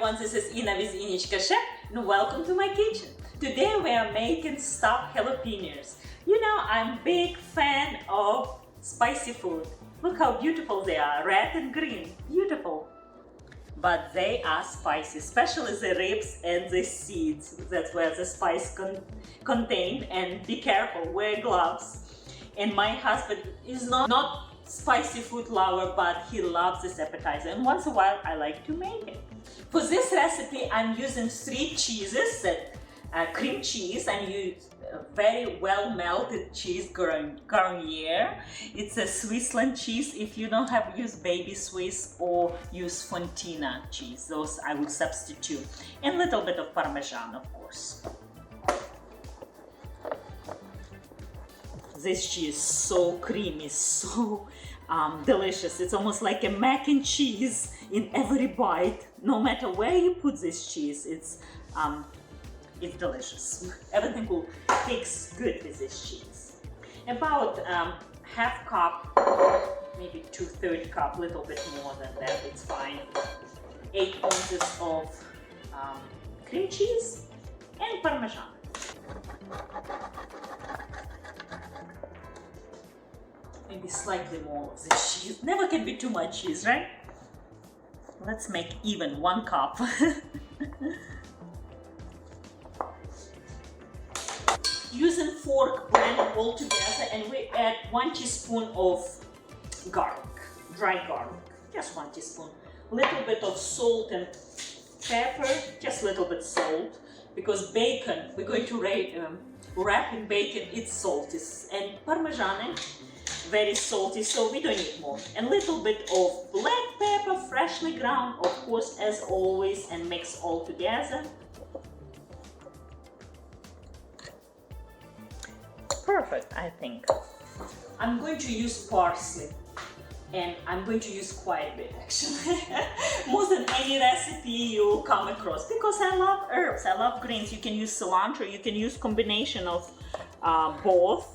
everyone, this is Ina with innichkachef and welcome to my kitchen. Today we are making stuffed jalapeños. You know, I'm a big fan of spicy food. Look how beautiful they are, red and green, beautiful. But they are spicy, especially the ribs and the seeds. That's where the spice contained, and be careful, wear gloves. And my husband is not spicy food lover, but he loves this appetizer, and once in a while I like to make it. For this recipe I'm using 3 cheeses, cream cheese. I use very well melted cheese, Gruyere. It's a Switzerland cheese. If you don't have, use baby Swiss or use Fontina cheese. Those I would substitute. And a little bit of Parmesan, of course. This cheese is so creamy, so delicious. It's almost like a mac and cheese in every bite. No matter where you put this cheese, it's delicious. Everything will taste good with this cheese. About half cup, maybe 2/3 cup, a little bit more than that, it's fine. 8 ounces of cream cheese and Parmesan. Maybe slightly more of this cheese. Never can be too much cheese, right? Let's make even 1 cup. Using fork, blend it all together, and we add 1 teaspoon of garlic, dry garlic, just 1 teaspoon. Little bit of salt and pepper, just a little bit salt, because bacon, we're going to wrap in bacon, it's salty, and Parmesan very salty, so we don't need more. And little bit of black pepper, freshly ground, of course, as always, and mix all together. Perfect, I think. I'm going to use parsley, and I'm going to use quite a bit actually. More than any recipe you'll come across, because I love herbs, I love greens. You can use cilantro, you can use combination of both.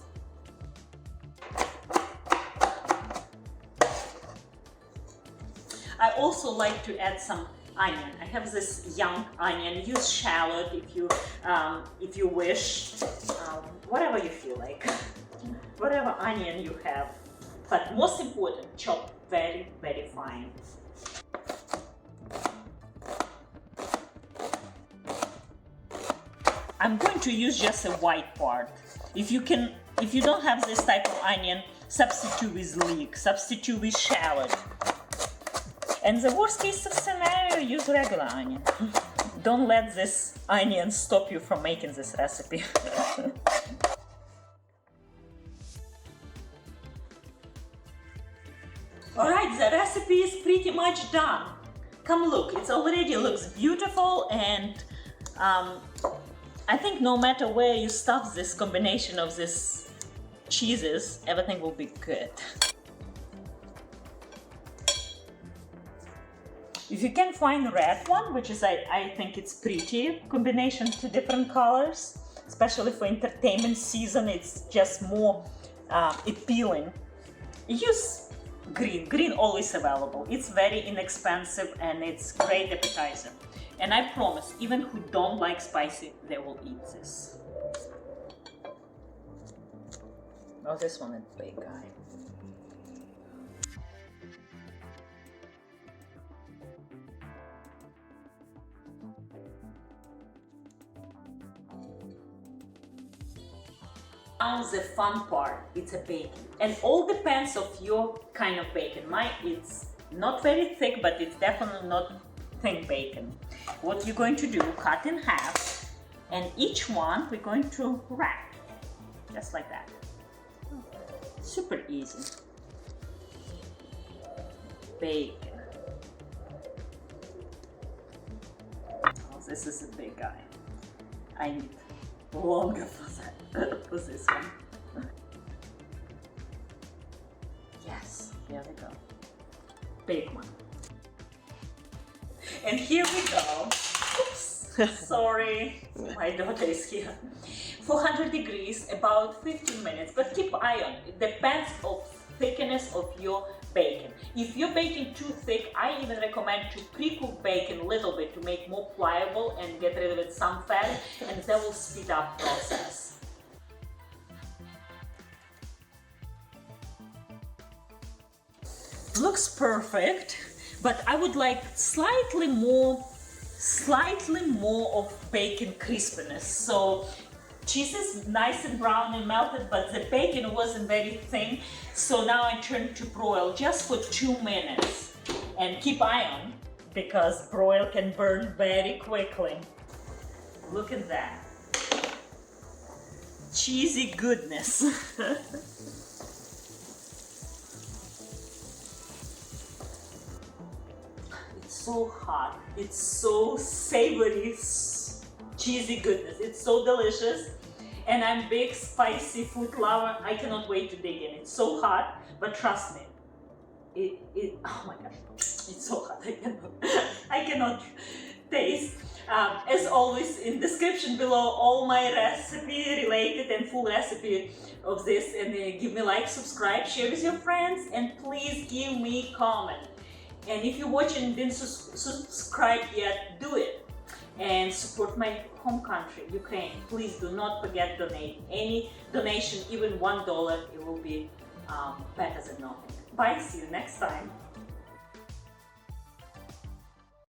I also like to add some onion. I have this young onion. Use shallot if you wish, whatever you feel like, whatever onion you have. But most important, chop very, very fine. I'm going to use just a white part. If you don't have this type of onion, substitute with leek, substitute with shallot. And the worst case of scenario, use regular onion. Don't let this onion stop you from making this recipe. Alright, the recipe is pretty much done. Come look, it already looks beautiful, and I think no matter where you stuff this combination of these cheeses, everything will be good. If you can find the red one, which is I think it's pretty combination to different colors, especially for entertainment season, it's just more appealing. Use green always available. It's very inexpensive and it's great appetizer. And I promise, even who don't like spicy, they will eat this. Oh, this one is big guy. Now the fun part, it's a bacon, and all depends of your kind of bacon. Mine, it's not very thick, but it's definitely not thin bacon. What you're going to do, cut in half, and each one we're going to wrap, just like that. Super easy. Bacon. Oh, this is a big guy. I need longer for that. For this one. Yes, here we go. Big one. And here we go. Oops, sorry, my daughter is here. 400 degrees, about 15 minutes, but keep eye on it. It depends of thickness of your bacon. If you're baking too thick, I even recommend to pre-cook bacon a little bit to make more pliable and get rid of it some fat, and that will speed up process. Looks perfect, but I would like slightly more of bacon crispiness. So cheese is nice and brown and melted, but the bacon wasn't very thin. So now I turn to broil just for 2 minutes, and keep eye on because broil can burn very quickly. Look at that cheesy goodness. So hot, it's so savory, cheesy goodness. It's so delicious, and I'm a big spicy food lover. I cannot wait to dig in. It's so hot, but trust me, oh my gosh, it's so hot. I cannot taste. As always, in description below, all my recipe related and full recipe of this, and give me like, subscribe, share with your friends, and please give me comment. And if you're watching and didn't subscribe yet, do it. And support my home country, Ukraine. Please do not forget to donate. Any donation, even $1, it will be better than nothing. Bye, see you next time.